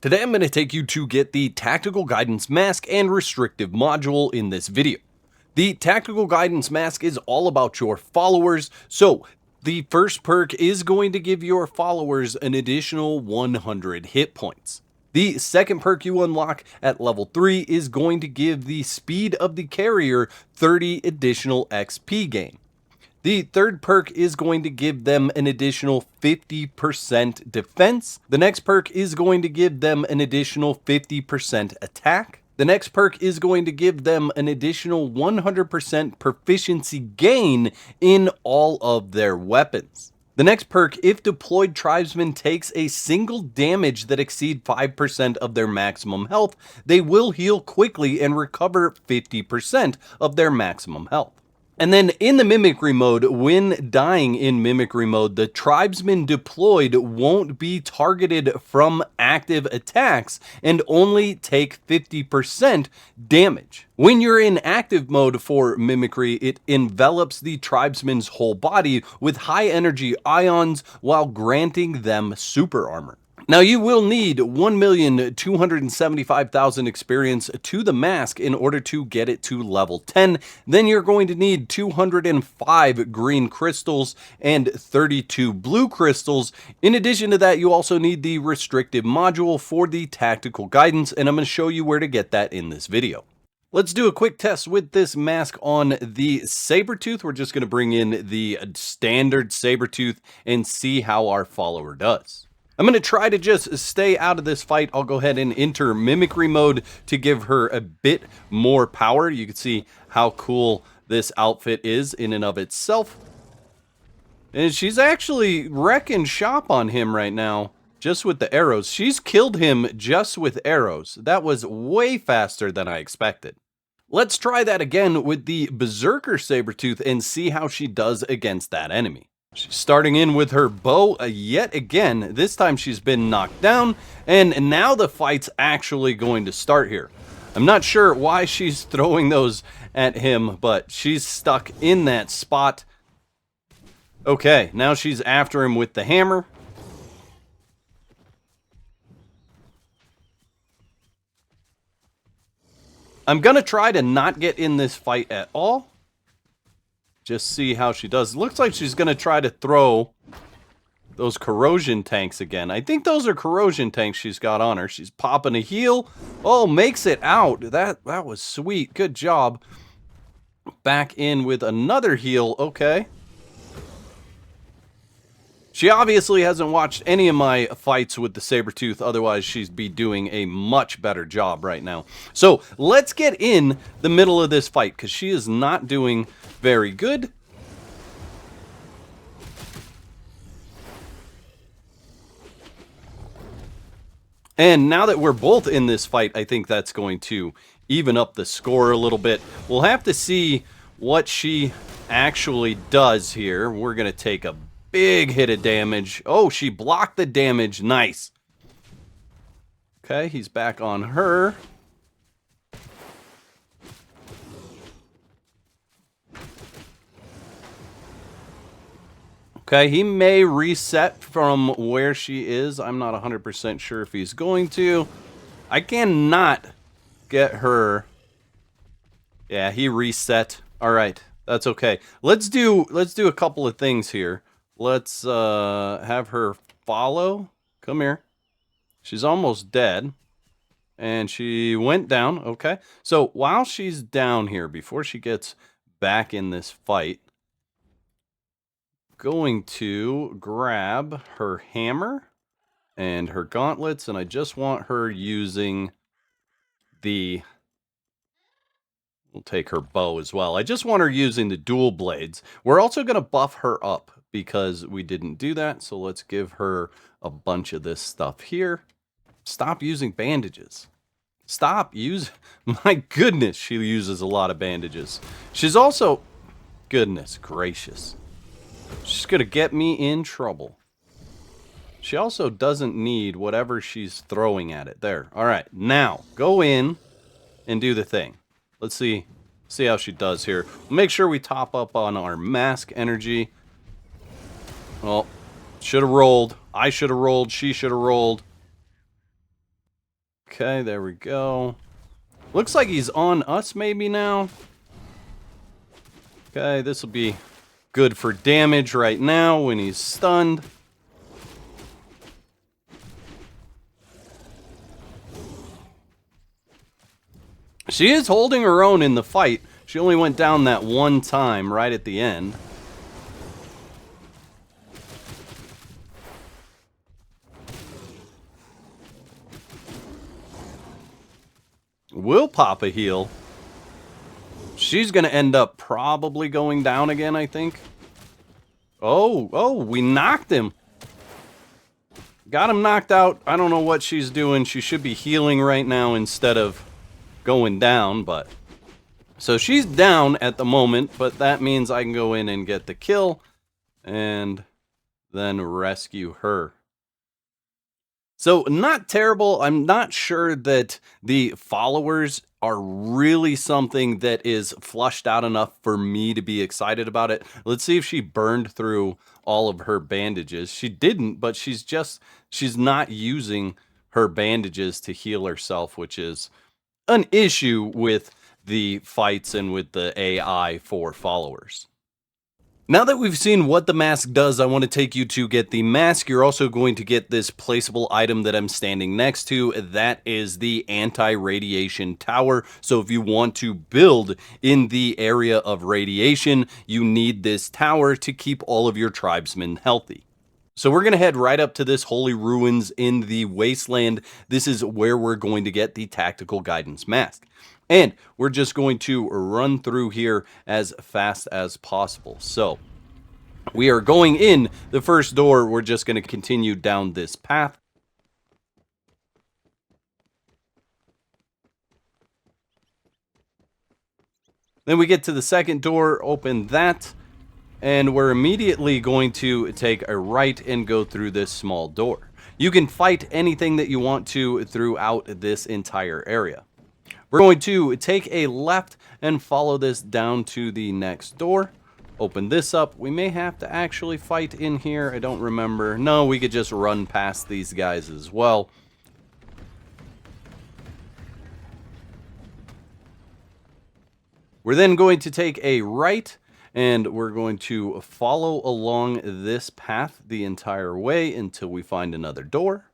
Today I'm going to take you to get the Tactical Guidance Mask and Restrictive module in this video. The Tactical Guidance Mask is all about your followers, so the first perk is going to give your followers an additional 100 hit points. The second perk you unlock at level 3 is going to give the speed of the carrier 30 additional XP gain. The third perk is going to give them an additional 50% defense. The next perk is going to give them an additional 50% attack. The next perk is going to give them an additional 100% proficiency gain in all of their weapons. The next perk, if deployed tribesman takes a single damage that exceeds 5% of their maximum health, they will heal quickly and recover 50% of their maximum health. And then in the mimicry mode, when dying in mimicry mode, the tribesmen deployed won't be targeted from active attacks and only take 50% damage. When you're in active mode for mimicry, it envelops the tribesman's whole body with high energy ions while granting them super armor. Now you will need 1,275,000 experience to the mask in order to get it to level 10. Then you're going to need 205 green crystals and 32 blue crystals. In addition to that, you also need the restrictive module for the tactical guidance, and I'm going to show you where to get that in this video. Let's do a quick test with this mask on the Sabertooth. We're just going to bring in the standard Sabertooth and see how our follower does. I'm going to try to just stay out of this fight. I'll go ahead and enter mimicry mode to give her a bit more power. You can see how cool this outfit is in and of itself. And she's actually wrecking shop on him right now, just with the arrows. She's killed him just with arrows. That was way faster than I expected. Let's try that again with the Berserker Sabertooth and see how she does against that enemy. She's starting in with her bow yet again. This time she's been knocked down, and now the fight's actually going to start here. I'm not sure why she's throwing those at him, but she's stuck in that spot. Okay, now she's after him with the hammer. I'm gonna try to not get in this fight at all. Just see how she does. Looks like she's going to try to throw those corrosion tanks again. I think those are corrosion tanks she's got on her. She's popping a heal. Oh, makes it out. That was sweet. Good job. Back in with another heal. Okay. She obviously hasn't watched any of my fights with the Sabertooth, otherwise she'd be doing a much better job right now. So let's get in the middle of this fight, because she is not doing very good. And now that we're both in this fight, I think that's going to even up the score a little bit. We'll have to see what she actually does here. We're going to take a big hit of damage. Oh, she blocked the damage. Nice. Okay, he's back on her. Okay, he may reset from where she is. I'm not 100% sure if he's going to. I cannot get her. Yeah, he reset. All right, that's okay. Let's do a couple of things here. Let's have her follow. Come here. She's almost dead. And she went down. Okay. So while she's down here, before she gets back in this fight, going to grab her hammer and her gauntlets. And I just want her using the... We'll take her bow as well. I just want her using the dual blades. We're also going to buff her up, because we didn't do that. So let's give her a bunch of this stuff here. Stop using bandages. Stop using... My goodness, she uses a lot of bandages. She's also... Goodness gracious. She's going to get me in trouble. She also doesn't need whatever she's throwing at it. There. All right. Now, go in and do the thing. Let's see how she does here. Make sure we top up on our mask energy. Well, should have rolled. I should have rolled. She should have rolled. Okay, there we go. Looks like he's on us maybe now. Okay, this will be good for damage right now when he's stunned. She is holding her own in the fight. She only went down that one time right at the end. We'll pop a heal. She's going to end up probably going down again, I think. Oh, we knocked him. Got him knocked out. I don't know what she's doing. She should be healing right now instead of going down, but... So she's down at the moment, but that means I can go in and get the kill and then rescue her. So not terrible. I'm not sure that the followers are really something that is flushed out enough for me to be excited about it. Let's see if she burned through all of her bandages. She didn't, but she's not using her bandages to heal herself, which is an issue with the fights and with the AI for followers. Now that we've seen what the mask does, I want to take you to get the mask. You're also going to get this placeable item that I'm standing next to. That is the anti-radiation tower. So if you want to build in the area of radiation, you need this tower to keep all of your tribesmen healthy. So we're going to head right up to this holy ruins in the wasteland. This is where we're going to get the tactical guidance mask. And we're just going to run through here as fast as possible. So we are going in the first door. We're just going to continue down this path. Then we get to the second door, open that. And we're immediately going to take a right and go through this small door. You can fight anything that you want to throughout this entire area. We're going to take a left and follow this down to the next door. Open this up. We may have to actually fight in here. I don't remember. No, we could just run past these guys as well. We're then going to take a right and we're going to follow along this path the entire way until we find another door.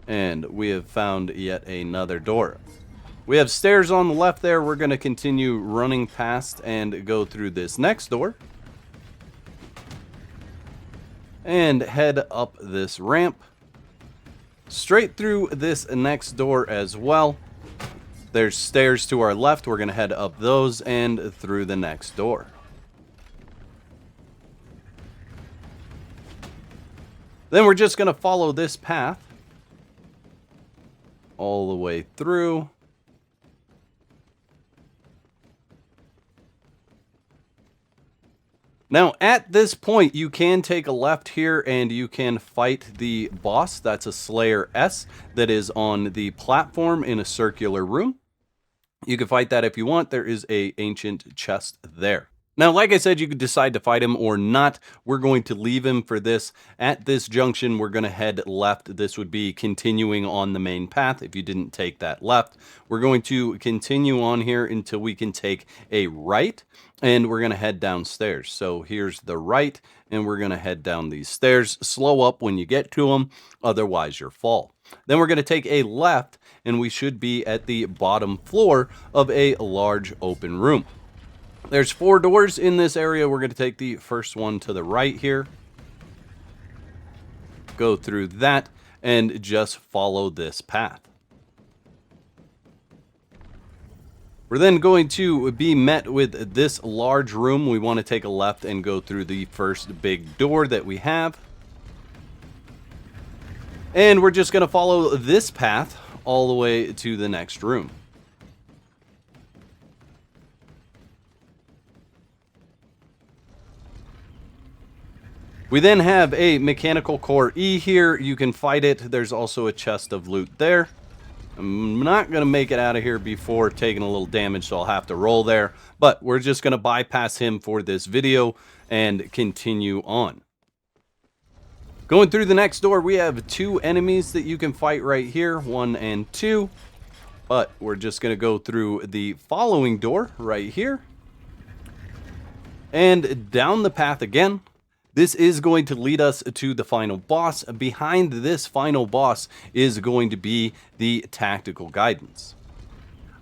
And we have found yet another door. We have stairs on the left there. We're going to continue running past and go through this next door. And head up this ramp. Straight through this next door as well. There's stairs to our left. We're going to head up those and through the next door. Then we're just going to follow this path all the way through. Now, at this point, you can take a left here and you can fight the boss. That's a Slayer S that is on the platform in a circular room. You can fight that if you want. There is an ancient chest there. Now, like I said, you could decide to fight him or not. We're going to leave him for this. At this junction, we're going to head left. This would be continuing on the main path if you didn't take that left. We're going to continue on here until we can take a right, and we're going to head downstairs. So here's the right, and we're going to head down these stairs. Slow up when you get to them, otherwise you'll fall. Then we're going to take a left, and we should be at the bottom floor of a large open room. There's 4 doors in this area. We're going to take the first one to the right here. Go through that and just follow this path. We're then going to be met with this large room. We want to take a left and go through the first big door that we have. And we're just going to follow this path all the way to the next room. We then have a mechanical core E here. You can fight it. There's also a chest of loot there. I'm not going to make it out of here before taking a little damage, so I'll have to roll there. But we're just going to bypass him for this video and continue on. Going through the next door, we have 2 enemies that you can fight right here, 1 and 2. But we're just going to go through the following door right here. And down the path again. This is going to lead us to the final boss. Behind this final boss is going to be the tactical guidance.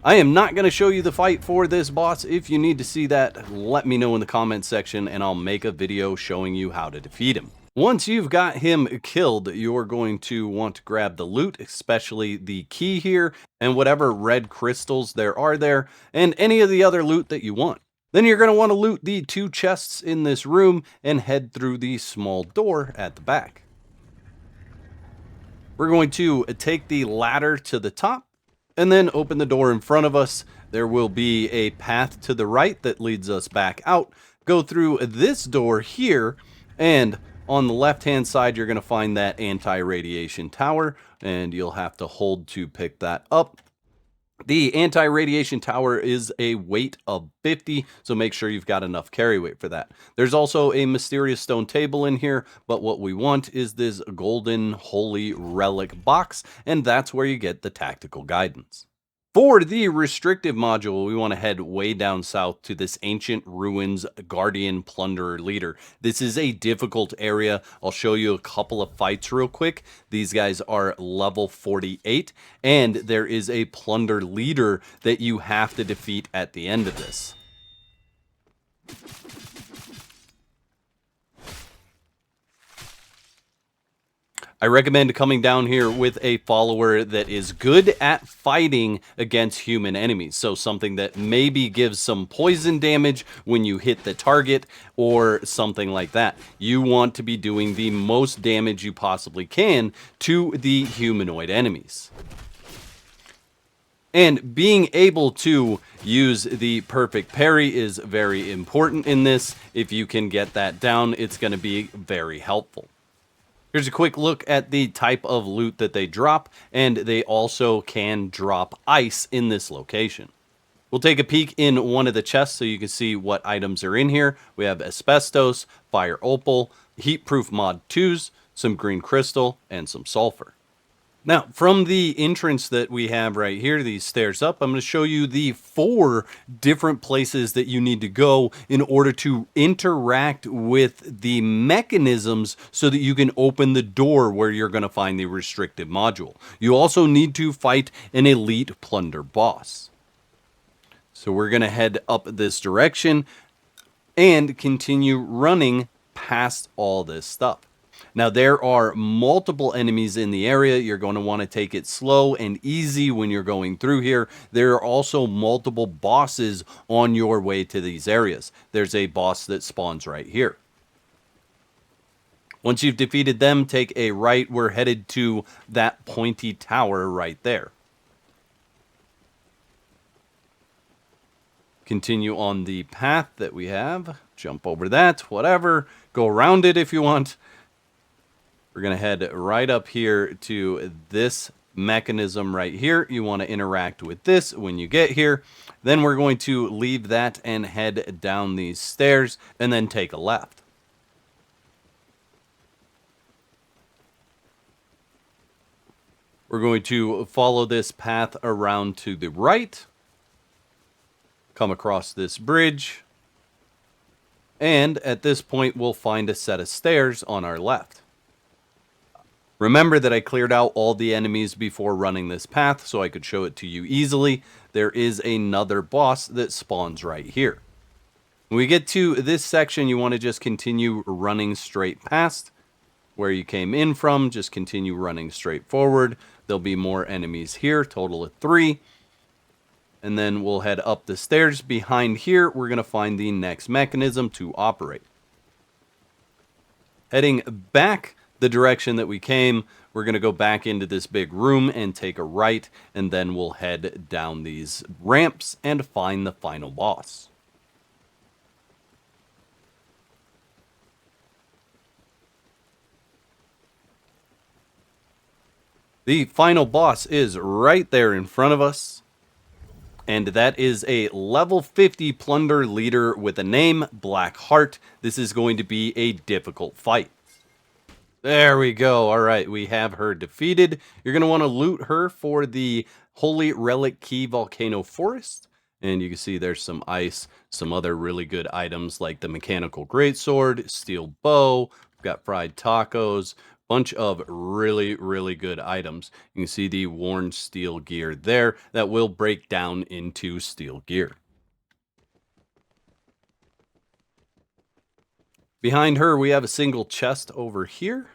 I am not going to show you the fight for this boss. If you need to see that, let me know in the comment section and I'll make a video showing you how to defeat him. Once you've got him killed, you're going to want to grab the loot, especially the key here and whatever red crystals there are there, and any of the other loot that you want. Then you're going to want to loot the 2 chests in this room and head through the small door at the back. We're going to take the ladder to the top and then open the door in front of us. There will be a path to the right that leads us back out. Go through this door here, and on the left-hand side, you're going to find that anti-radiation tower, and you'll have to hold to pick that up. The anti-radiation tower is a weight of 50, so make sure you've got enough carry weight for that. There's also a mysterious stone table in here, but what we want is this golden holy relic box, and that's where you get the tactical guidance. For the restrictive module, we want to head way down south to this ancient ruins guardian plunderer leader. This is a difficult area. I'll show you a couple of fights real quick. These guys are level 48, and there is a plunder leader that you have to defeat at the end of this. I recommend coming down here with a follower that is good at fighting against human enemies. So something that maybe gives some poison damage when you hit the target or something like that. You want to be doing the most damage you possibly can to the humanoid enemies. And being able to use the perfect parry is very important in this. If you can get that down, it's going to be very helpful. Here's a quick look at the type of loot that they drop, and they also can drop ice in this location. We'll take a peek in one of the chests so you can see what items are in here. We have asbestos, fire opal, heat-proof mod 2s, some green crystal, and some sulfur. Now, from the entrance that we have right here, these stairs up, I'm going to show you the 4 different places that you need to go in order to interact with the mechanisms so that you can open the door where you're going to find the restrictive module. You also need to fight an elite plunder boss. So we're going to head up this direction and continue running past all this stuff. Now, there are multiple enemies in the area. You're going to want to take it slow and easy when you're going through here. There are also multiple bosses on your way to these areas. There's a boss that spawns right here. Once you've defeated them, take a right. We're headed to that pointy tower right there. Continue on the path that we have. Jump over that, whatever. Go around it if you want. We're going to head right up here to this mechanism right here. You want to interact with this when you get here. Then we're going to leave that and head down these stairs and then take a left. We're going to follow this path around to the right. Come across this bridge. And at this point, we'll find a set of stairs on our left. Remember that I cleared out all the enemies before running this path so I could show it to you easily. There is another boss that spawns right here. When we get to this section, you want to just continue running straight past where you came in from. Just continue running straight forward. There'll be more enemies here, total of 3. And then we'll head up the stairs. Behind here, we're going to find the next mechanism to operate. Heading back the direction that we came, we're going to go back into this big room and take a right, and then we'll head down these ramps and find the final boss. The final boss is right there in front of us, and that is a level 50 plunder leader with a name, Black Heart. This is going to be a difficult fight. There we go. All right, we have her defeated. You're going to want to loot her for the Holy Relic Key Volcano Forest. And you can see there's some ice, some other really good items like the Mechanical Greatsword, Steel Bow, we've got fried tacos, bunch of really, really good items. You can see the worn steel gear there that will break down into steel gear. Behind her, we have a single chest over here.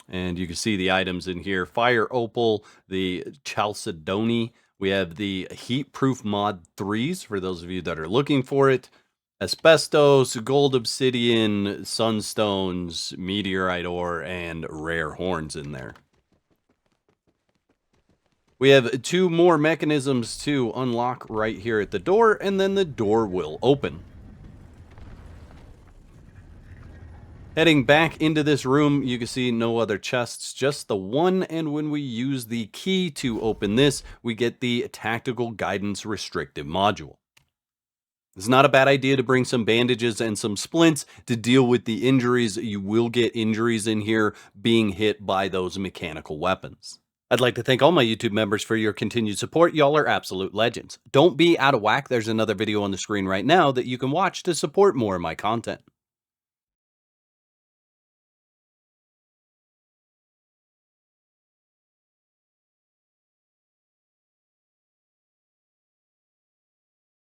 And you can see the items in here. Fire Opal, the Chalcedony. We have the Heat Proof Mod 3s for those of you that are looking for it. Asbestos, Gold Obsidian, Sunstones, Meteorite Ore, and Rare Horns in there. We have 2 more mechanisms to unlock right here at the door, and then the door will open. Heading back into this room, you can see no other chests, just the one, and when we use the key to open this, we get the Tactical Guidance Restrictive module. It's not a bad idea to bring some bandages and some splints to deal with the injuries. You will get injuries in here being hit by those mechanical weapons. I'd like to thank all my YouTube members for your continued support. Y'all are absolute legends. Don't be out of whack. There's another video on the screen right now that you can watch to support more of my content.